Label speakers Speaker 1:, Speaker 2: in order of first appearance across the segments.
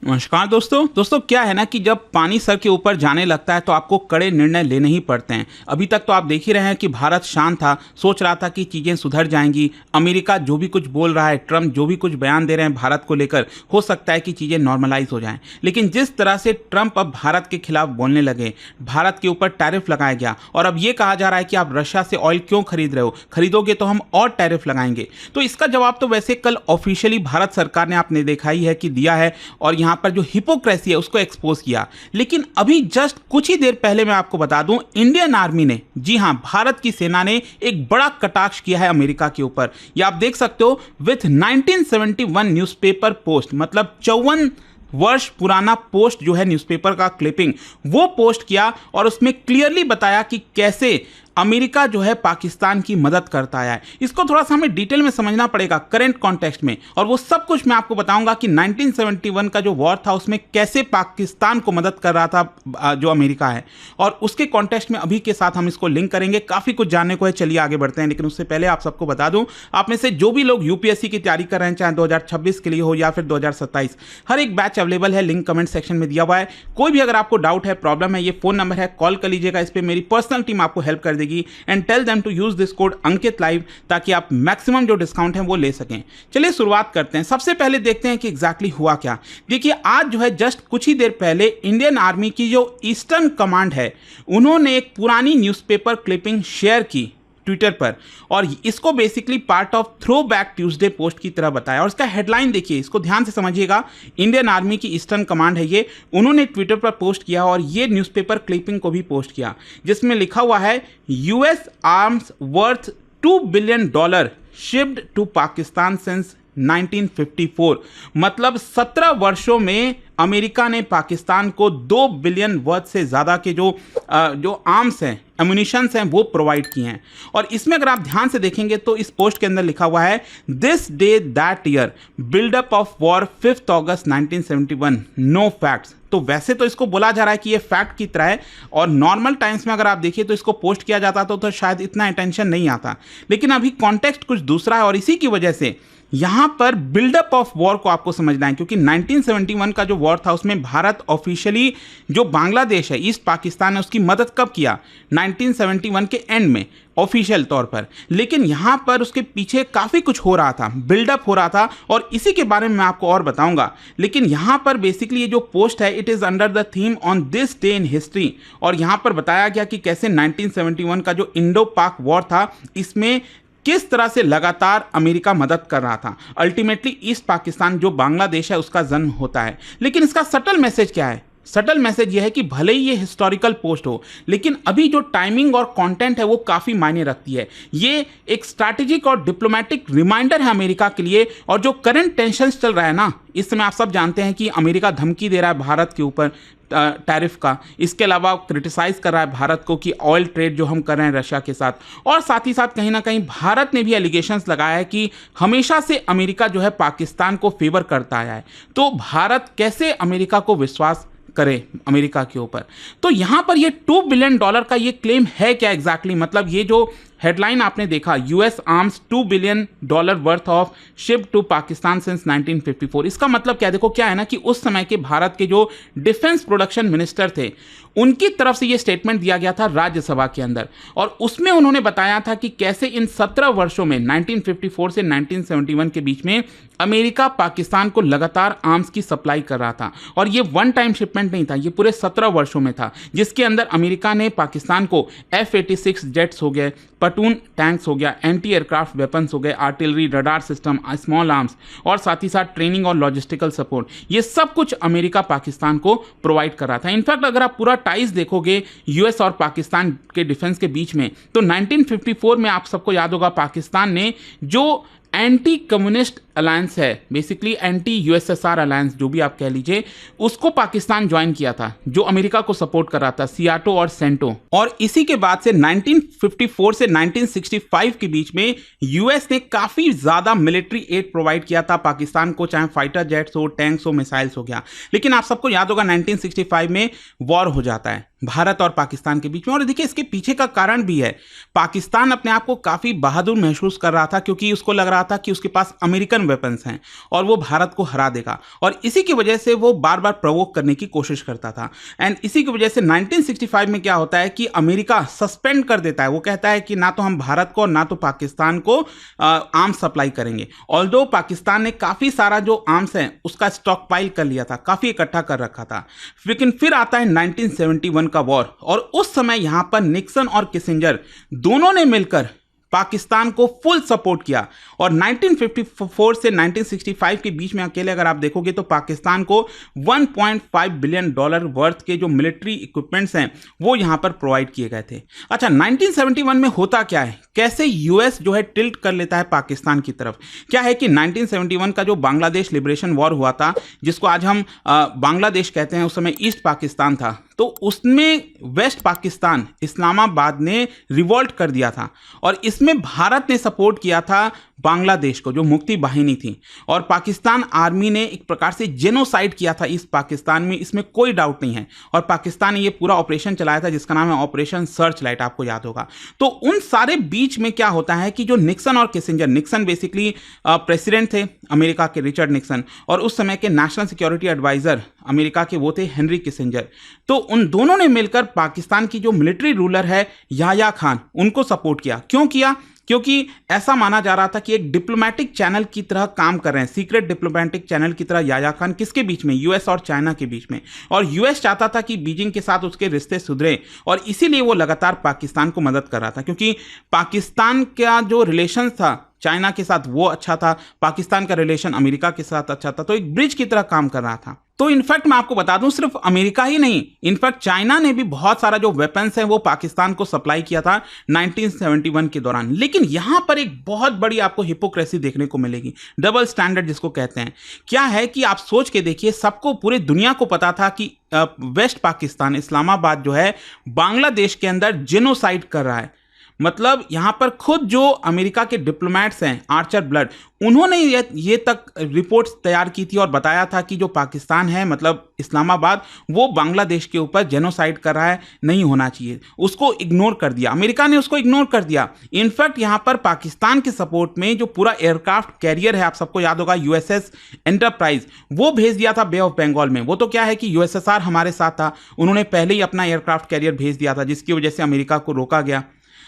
Speaker 1: नमस्कार दोस्तों क्या है ना कि जब पानी सर के ऊपर जाने लगता है तो आपको कड़े निर्णय लेने ही पड़ते हैं। अभी तक तो आप देख ही रहे हैं कि भारत शांत था, सोच रहा था कि चीज़ें सुधर जाएंगी। अमेरिका जो भी कुछ बोल रहा है, ट्रम्प जो भी कुछ बयान दे रहे हैं भारत को लेकर, हो सकता है कि चीज़ें नॉर्मलाइज हो जाएं। लेकिन जिस तरह से ट्रम्प अब भारत के खिलाफ बोलने लगे, भारत के ऊपर टैरिफ लगाया गया और अब ये कहा जा रहा है कि आप रशिया से ऑयल क्यों खरीद रहे हो, खरीदोगे तो हम और टैरिफ लगाएंगे। तो इसका जवाब तो वैसे कल ऑफिशियली भारत सरकार ने आपने देखा ही है कि दिया है और यहाँ पर जो हिपोक्रेसी है उसको एक्सपोज किया। लेकिन अभी जस्ट कुछ ही देर पहले मैं आपको बता दूं, इंडियन आर्मी ने, जी हां, भारत की सेना ने एक बड़ा कटाक्ष किया है अमेरिका के ऊपर। ये आप देख सकते हो, विथ 1971 न्यूज़पेपर पोस्ट, मतलब 54 वर्ष पुराना पोस्ट जो है, न्यूज़पेपर का क्लिपिंग, वो पोस्ट किया और उसमें क्लियरली बताया कि कैसे अमेरिका जो है पाकिस्तान की मदद करता है। इसको थोड़ा सा हमें डिटेल में समझना पड़ेगा करंट कॉन्टेक्स्ट में, और वो सब कुछ मैं आपको बताऊंगा कि 1971 का जो वॉर था उसमें कैसे पाकिस्तान को मदद कर रहा था जो अमेरिका है, और उसके कॉन्टेक्स्ट में अभी के साथ हम इसको लिंक करेंगे। काफ़ी कुछ जानने को है, चलिए आगे बढ़ते हैं। लेकिन उससे पहले आप सबको बता दूं, आप में से जो भी लोग यूपीएससी की तैयारी कर रहे हैं, चाहे 2026 के लिए हो या फिर 2027, हर एक बैच अवेलेबल है, लिंक कमेंट सेक्शन में दिया हुआ है। कोई भी अगर आपको डाउट है, प्रॉब्लम है, ये फोन नंबर है, कॉल कर लीजिएगा। इस पर मेरी पर्सनल टीम आपको हेल्प कर देगी। And tell them to use this code Ankit live, ताकि आप मैक्सिमम जो डिस्काउंट है वो ले सकें। चलिए शुरुआत करते हैं। सबसे पहले देखते हैं कि एग्जैक्टली हुआ क्या। देखिए, आज जो है जस्ट कुछ ही देर पहले इंडियन आर्मी की जो ईस्टर्न कमांड है, उन्होंने एक पुरानी न्यूज़पेपर क्लिपिंग शेयर की ट्विटर पर, और इसको basically part of throwback Tuesday post की तरह बताया। और इसका हेडलाइन देखिए, इसको ध्यान से समझिएगा। इंडियन आर्मी की ईस्टर्न कमांड है ये, उन्होंने ट्विटर पर पोस्ट किया और ये न्यूज़पेपर क्लिपिंग को भी पोस्ट किया, जिसमें लिखा हुआ है, US arms worth $2 billion shipped to Pakistan since 1954। मतलब 17 वर्षों में अमेरिका ने पाकिस्तान को 2 बिलियन वर्थ से ज़्यादा के जो आर्म्स हैं, एम्यूनिशंस हैं, वो प्रोवाइड किए हैं। और इसमें अगर आप ध्यान से देखेंगे तो इस पोस्ट के अंदर लिखा हुआ है, this day that year buildup of war 5 August 1971, no facts. तो वैसे तो इसको बोला जा रहा है कि ये फैक्ट की तरह है, और नॉर्मल टाइम्स में अगर आप देखिए तो इसको पोस्ट किया जाता तो शायद इतना अटेंशन नहीं आता। लेकिन अभी कॉन्टेक्स्ट कुछ दूसरा है, और इसी की वजह से यहां पर बिल्डअप ऑफ वॉर को आपको समझना है। क्योंकि 1971 का जो वॉर था उसमें भारत ऑफिशियली, जो बांग्लादेश है, ईस्ट पाकिस्तान है, उसकी मदद कब किया? 1971 के एंड में ऑफिशियल तौर पर। लेकिन यहां पर उसके पीछे काफ़ी कुछ हो रहा था, बिल्डअप हो रहा था, और इसी के बारे में मैं आपको और बताऊंगा। लेकिन यहां पर बेसिकली ये जो पोस्ट है, it is under the theme on this day in history, और यहां पर बताया गया कि कैसे 1971 का जो इंडो पाक वॉर था, इसमें किस तरह से लगातार अमेरिका मदद कर रहा था। अल्टीमेटली ईस्ट पाकिस्तान जो बांग्लादेश है उसका जन्म होता है। लेकिन इसका सटल मैसेज क्या है? सटल मैसेज यह है कि भले ही ये हिस्टोरिकल पोस्ट हो, लेकिन अभी जो टाइमिंग और कंटेंट है वो काफ़ी मायने रखती है। ये एक स्ट्रैटेजिक और डिप्लोमेटिक रिमाइंडर है अमेरिका के लिए। और जो करंट टेंशंस चल रहा है ना, इस समय आप सब जानते हैं कि अमेरिका धमकी दे रहा है भारत के ऊपर टैरिफ का। इसके अलावा क्रिटिसाइज कर रहा है भारत को कि ऑयल ट्रेड जो हम कर रहे हैं रशिया के साथ, और साथ ही साथ कहीं ना कहीं भारत ने भी एलिगेशंस लगाया है कि हमेशा से अमेरिका जो है पाकिस्तान को फेवर करता आया है। तो भारत कैसे अमेरिका को विश्वास करे अमेरिका के ऊपर? तो यहां पर ये $2 बिलियन का ये क्लेम है क्या एग्जैक्टली? मतलब ये जो हेडलाइन आपने देखा, US arms $2 billion worth of ship to Pakistan since 1954, इसका मतलब क्या? देखो क्या है ना कि उस समय के भारत के जो डिफेंस प्रोडक्शन मिनिस्टर थे, उनकी तरफ से ये स्टेटमेंट दिया गया था राज्यसभा के अंदर, और उसमें उन्होंने बताया था कि कैसे इन 17 वर्षों में 1954 से 1971 के बीच में अमेरिका पाकिस्तान को लगातार आर्म्स की सप्लाई कर रहा था। और ये वन टाइम शिपमेंट नहीं था, ये पूरे 17 वर्षों में था, जिसके अंदर अमेरिका ने पाकिस्तान को F-86 जेट्स हो गए, पटून टैंक्स हो गया, एंटी एयरक्राफ्ट वेपन्स हो गए, artillery, radar system, small arms, और साथ ही साथ ट्रेनिंग और लॉजिस्टिकल सपोर्ट, ये सब कुछ अमेरिका पाकिस्तान को प्रोवाइड कर रहा था। इनफैक्ट अगर आप पूरा टाइज देखोगे यूएस और पाकिस्तान के डिफेंस के बीच में, तो 1954 में आप सबको याद होगा पाकिस्तान ने जो एंटी कम्युनिस्ट अलायंस है, बेसिकली एंटी यूएसएसआर अलायंस जो भी आप कह लीजिए, उसको पाकिस्तान ज्वाइन किया था, जो अमेरिका को सपोर्ट कर रहा था, सियाटो और सेंटो। और इसी के बाद से 1954 से 1965 के बीच में यूएस ने काफ़ी ज़्यादा मिलिट्री एड प्रोवाइड किया था पाकिस्तान को, चाहे फाइटर जेट्स हो, टैंक्स हो, मिसाइल्स हो गया। लेकिन आप सबको याद होगा 1965 में वॉर हो जाता है भारत और पाकिस्तान के बीच में। और देखिए इसके पीछे का कारण भी है, पाकिस्तान अपने आप को काफ़ी बहादुर महसूस कर रहा था, क्योंकि उसको लग रहा था कि उसके पास अमेरिकन वेपन्स हैं और वो भारत को हरा देगा, और इसी की वजह से वो बार बार प्रवोक करने की कोशिश करता था। एंड इसी की वजह से 1965 में क्या होता है कि अमेरिका सस्पेंड कर देता है। वो कहता है कि ना तो हम भारत को ना तो पाकिस्तान को आर्म्स सप्लाई करेंगे। ऑल्दो पाकिस्तान ने काफ़ी सारा जो आर्म्स है उसका स्टॉक पाइल कर लिया था, काफ़ी इकट्ठा कर रखा था। लेकिन फिर आता है 1971 का वॉर, और उस समय यहां पर निक्सन और किसिंजर दोनों ने मिलकर पाकिस्तान को फुल सपोर्ट किया, और 1954 से 1965 के बीच में अकेले अगर आप देखोगे तो पाकिस्तान को $1.5 बिलियन वर्थ के जो मिलिट्री इक्विपमेंट्स हैं वो यहां पर प्रोवाइड किए गए थे। अच्छा, 1971 में होता क्या है, कैसे यूएस जो है टिल्ट कर लेता है पाकिस्तान की तरफ। क्या है कि 1971 का जो बांग्लादेश लिबरेशन वॉर हुआ था, जिसको आज हम बांग्लादेश कहते हैं, उस समय ईस्ट पाकिस्तान था, तो उसमें वेस्ट पाकिस्तान इस्लामाबाद ने रिवॉल्ट कर दिया था, और इसमें भारत ने सपोर्ट किया था बांग्लादेश को, जो मुक्ति वाहिनी थी, और पाकिस्तान आर्मी ने एक प्रकार से जेनोसाइड किया था इस पाकिस्तान में, इसमें कोई डाउट नहीं है। और पाकिस्तान ने ये पूरा ऑपरेशन चलाया था जिसका नाम है ऑपरेशन सर्च लाइट, आपको याद होगा। तो उन सारे बीच में क्या होता है कि जो निक्सन और किसिंजर, निक्सन बेसिकली प्रेसिडेंट थे अमेरिका के, रिचर्ड निक्सन, और उस समय के नेशनल सिक्योरिटी एडवाइजर अमेरिका के वो थे हेनरी किसिंजर। तो उन दोनों ने मिलकर पाकिस्तान की जो मिलिट्री रूलर है याह्या खान, उनको सपोर्ट किया। क्यों किया? क्योंकि ऐसा माना जा रहा था कि एक डिप्लोमेटिक चैनल की तरह काम कर रहे हैं, सीक्रेट डिप्लोमेटिक चैनल की तरह याह्या खान, किसके बीच में? यूएस और चाइना के बीच में। और यूएस चाहता था कि बीजिंग के साथ उसके रिश्ते सुधरे, और इसीलिए वो लगातार पाकिस्तान को मदद कर रहा था, क्योंकि पाकिस्तान का जो रिलेशन था चाइना के साथ वो अच्छा था, पाकिस्तान का रिलेशन अमेरिका के साथ अच्छा था, तो एक ब्रिज की तरह काम कर रहा था। तो इनफैक्ट मैं आपको बता दूं, सिर्फ अमेरिका ही नहीं, इनफैक्ट चाइना ने भी बहुत सारा जो वेपन्स है वो पाकिस्तान को सप्लाई किया था 1971 के दौरान। लेकिन यहां पर एक बहुत बड़ी आपको हिपोक्रेसी देखने को मिलेगी, डबल स्टैंडर्ड जिसको कहते हैं। क्या है कि आप सोच के देखिए, सबको, पूरे दुनिया को पता था कि वेस्ट पाकिस्तान, इस्लामाबाद जो है, बांग्लादेश के अंदर जेनोसाइड कर रहा है। मतलब यहां पर खुद जो अमेरिका के डिप्लोमेट्स हैं, आर्चर ब्लड, उन्होंने ये तक रिपोर्ट्स तैयार की थी और बताया था कि जो पाकिस्तान है, मतलब इस्लामाबाद, वो बांग्लादेश के ऊपर जेनोसाइड कर रहा है, नहीं होना चाहिए। उसको इग्नोर कर दिया, अमेरिका ने उसको इग्नोर कर दिया। इनफैक्ट यहां पर पाकिस्तान के सपोर्ट में जो पूरा एयरक्राफ्ट कैरियर है, आप सबको याद होगा, यूएसएस एंटरप्राइज, वो भेज दिया था बे ऑफ बंगाल में। वो तो क्या है कि यूएसएसआर हमारे साथ था, उन्होंने पहले ही अपना एयरक्राफ्ट कैरियर भेज दिया था, जिसकी वजह से अमेरिका को रोका गया।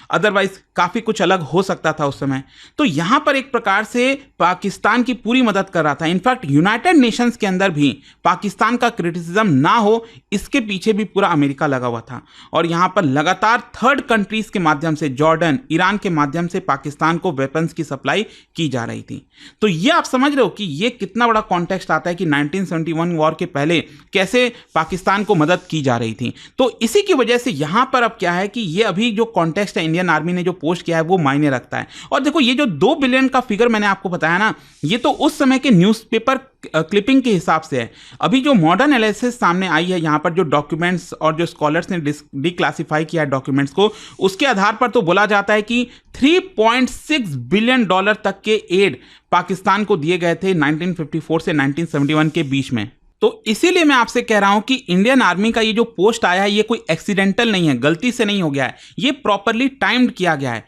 Speaker 1: अदरवाइज काफ़ी कुछ अलग हो सकता था उस समय। तो यहां पर एक प्रकार से पाकिस्तान की पूरी मदद कर रहा था। इनफैक्ट यूनाइटेड नेशंस के अंदर भी पाकिस्तान का क्रिटिसिज्म ना हो, इसके पीछे भी पूरा अमेरिका लगा हुआ था। और यहां पर लगातार थर्ड कंट्रीज के माध्यम से, जॉर्डन, ईरान के माध्यम से पाकिस्तान को वेपन्स की सप्लाई की जा रही थी। तो ये आप समझ रहे हो कि ये कितना बड़ा कॉन्टेक्स्ट आता है कि 1971 वॉर के पहले कैसे पाकिस्तान को मदद की जा रही थी। तो इसी की वजह से यहां पर अब क्या है कि ये अभी जो कॉन्टेक्स्ट है, इंडियन आर्मी ने जो पोस्ट किया है, वो मायने रखता है। और देखो, ये जो 2 बिलियन का फिगर मैंने आपको बताया ना, ये तो उस समय के न्यूज़पेपर क्लिपिंग के हिसाब से है। अभी जो मॉडर्न एनालिसिस सामने आई है, यहाँ पर जो डॉक्यूमेंट्स और जो स्कॉलर्स ने डिक्लासिफाई किया है डॉक्यूमेंट्स को, उसके आधार पर तो बोला जाता है कि $3.6 बिलियन तक के एड पाकिस्तान को दिए गए थे 1954 से 1971 के बीच में। तो इसीलिए मैं आपसे कह रहा हूं कि इंडियन आर्मी का ये जो पोस्ट आया है, ये कोई एक्सीडेंटल नहीं है, गलती से नहीं हो गया है, ये प्रॉपरली टाइम्ड किया गया है।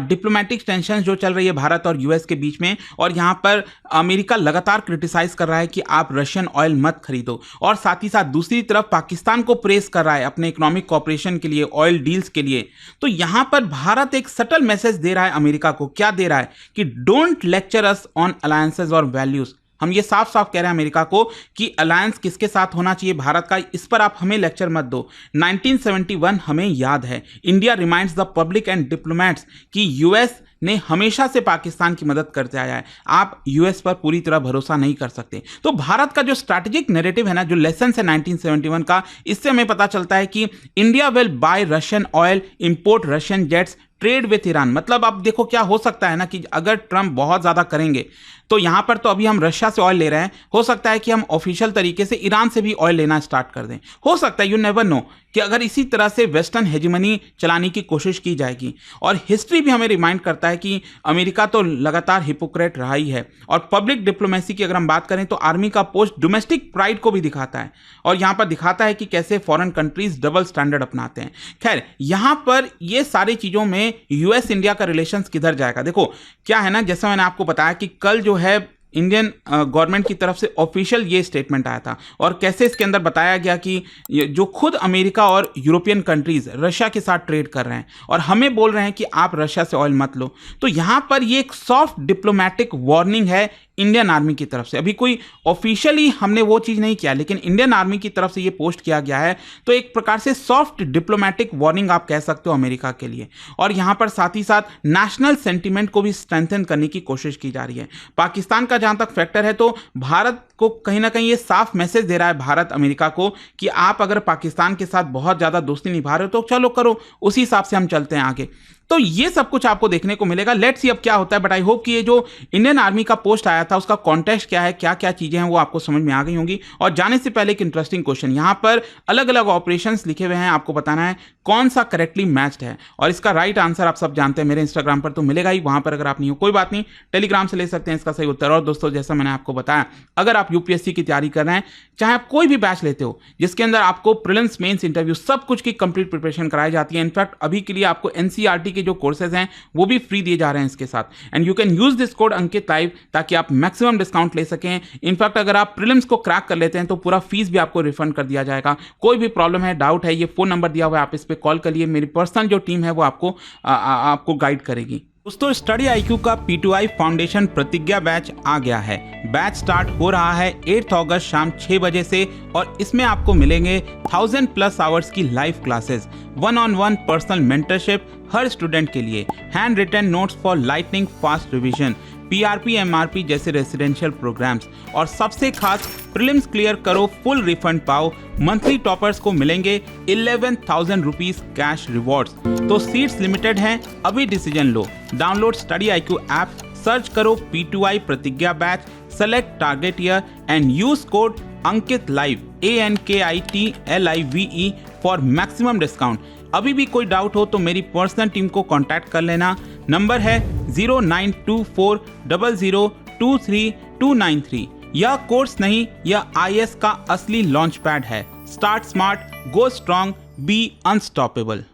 Speaker 1: डिप्लोमेटिक टेंशन जो चल रही है भारत और यूएस के बीच में, और यहाँ पर अमेरिका लगातार क्रिटिसाइज कर रहा है कि आप रशियन ऑयल मत खरीदो, और साथ ही साथ दूसरी तरफ पाकिस्तान को प्रेस कर रहा है अपने इकोनॉमिक कॉपरेशन के लिए, ऑयल डील्स के लिए। तो यहाँ पर भारत एक सटल मैसेज दे रहा है अमेरिका को। क्या दे रहा है कि don't lecture us on alliances और वैल्यूज। हम ये साफ साफ कह रहे हैं अमेरिका को कि अलायंस किसके साथ होना चाहिए भारत का, इस पर आप हमें लेक्चर मत दो। 1971 हमें याद है। India reminds the public and diplomats कि यूएस ने हमेशा से पाकिस्तान की मदद करते आया है, आप यूएस पर पूरी तरह भरोसा नहीं कर सकते। तो भारत का जो स्ट्रैटेजिक नैरेटिव है ना, जो लेसन है 1971 का, इससे हमें पता चलता है कि India will buy Russian oil, import Russian jets, trade with Iran. मतलब अब देखो क्या हो सकता है ना कि अगर ट्रंप बहुत ज़्यादा करेंगे तो यहां पर तो अभी हम रशिया से ऑयल ले रहे हैं, हो सकता है कि हम ऑफिशियल तरीके से ईरान से भी ऑयल लेना स्टार्ट कर दें। हो सकता है, यू नेवर नो, कि अगर इसी तरह से वेस्टर्न हेजिमनी चलाने की कोशिश की जाएगी। और हिस्ट्री भी हमें रिमाइंड करता है कि अमेरिका तो लगातार हिपोक्रेट रहा ही है। और पब्लिक डिप्लोमेसी की अगर हम बात करें तो आर्मी का पोस्ट डोमेस्टिक प्राइड को भी दिखाता है, और यहां पर दिखाता है कि कैसे फॉरेन कंट्रीज डबल स्टैंडर्ड अपनाते हैं। खैर, यहां पर ये सारी चीज़ों में यूएस इंडिया का रिलेशंस किधर जाएगा। देखो क्या है ना, जैसा मैंने आपको बताया कि कल जो है इंडियन गवर्नमेंट की तरफ से ऑफिशियल ये स्टेटमेंट आया था, और कैसे इसके अंदर बताया गया कि जो खुद अमेरिका और यूरोपियन कंट्रीज रशिया के साथ ट्रेड कर रहे हैं और हमें बोल रहे हैं कि आप रशिया से ऑयल मत लो। तो यहां पर ये एक सॉफ्ट डिप्लोमेटिक वार्निंग है इंडियन आर्मी की तरफ से। अभी कोई ऑफिशियली हमने वो चीज़ नहीं किया, लेकिन इंडियन आर्मी की तरफ से ये पोस्ट किया गया है, तो एक प्रकार से सॉफ्ट डिप्लोमेटिक वार्निंग आप कह सकते हो अमेरिका के लिए। और यहाँ पर साथ ही साथ नेशनल सेंटिमेंट को भी स्ट्रेंथन करने की कोशिश की जा रही है। पाकिस्तान का जहाँ तक फैक्टर है, तो भारत को कहीं ना कहीं ये साफ मैसेज दे रहा है भारत अमेरिका को कि आप अगर पाकिस्तान के साथ बहुत ज़्यादा दोस्ती निभा रहे हो तो चलो करो, उसी हिसाब से हम चलते हैं आगे। तो ये सब कुछ आपको देखने को मिलेगा। लेट्स सी अब क्या होता है, बट आई होप कि ये जो इंडियन आर्मी का पोस्ट आया था उसका कॉन्टेक्स्ट क्या है, क्या क्या चीजें हैं, वो आपको समझ में आ गई होंगी। और जाने से पहले एक इंटरेस्टिंग क्वेश्चन, यहाँ पर अलग अलग ऑपरेशंस लिखे हुए हैं, आपको बताना है कौन सा करेक्टली मैच्ड है। और इसका राइट आंसर आप सब जानते हैं, मेरे इंस्टाग्राम पर तो मिलेगा ही, वहां पर अगर आप नहीं हो कोई बात नहीं, टेलीग्राम से ले सकते हैं इसका सही उत्तर। और दोस्तों, जैसा मैंने आपको बताया, अगर आप यूपीएससी की तैयारी कर रहे हैं, चाहे आप कोई भी बैच लेते हो जिसके अंदर आपको प्रीलिम्स मेंस इंटरव्यू सब कुछ की कंप्लीट प्रिपरेशन कराई जाती है, इनफैक्ट अभी के लिए आपको एनसीईआरटी के जो कोर्सेज हैं वो भी फ्री दिए जा रहे हैं इसके साथ, and you can use this code Ankit live ताकि आप मैक्सिमम डिस्काउंट ले सकें। इनफैक्ट अगर आप प्रीलिम्स को क्रैक कर लेते हैं तो पूरा फीस भी आपको रिफंड कर दिया जाएगा। कोई भी प्रॉब्लम है, डाउट है, ये फोन नंबर दिया हुआ है, आप इस पर कॉल करिए, मेरी पर्सनल जो टीम है वो आपको गाइड करेगी। दोस्तों, स्टडी IQ का P2I फाउंडेशन प्रतिज्ञा बैच आ गया है। बैच स्टार्ट हो रहा है 8 अगस्त शाम 6 बजे से, और इसमें आपको मिलेंगे 1000+ आवर्स की live classes, 1-on-1 personal mentorship हर स्टूडेंट के लिए, hand written notes for lightning fast revision, PRP MRP जैसे रेसिडेंशियल प्रोग्राम्स, और सबसे खास प्रीलिम्स क्लियर करो फुल रिफंड पाओ। मंथली टॉपर्स को मिलेंगे 11,000 रुपीज कैश रिवॉर्ड्स। तो सीट्स लिमिटेड हैं, अभी डिसीजन लो। Download study IQ app, search करो P2I Pratigya batch, select target year and use code Ankit live ANKITLIVE for maximum discount. अभी भी कोई डाउट हो तो मेरी पर्सनल टीम को कांटेक्ट कर लेना। नंबर है 092400232993। यह कोर्स नहीं, यह IAS का असली लॉन्च पैड है। Start smart, go strong, be unstoppable.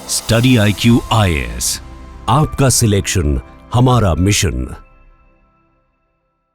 Speaker 2: Study IQ IAS, आपका सिलेक्शन हमारा मिशन।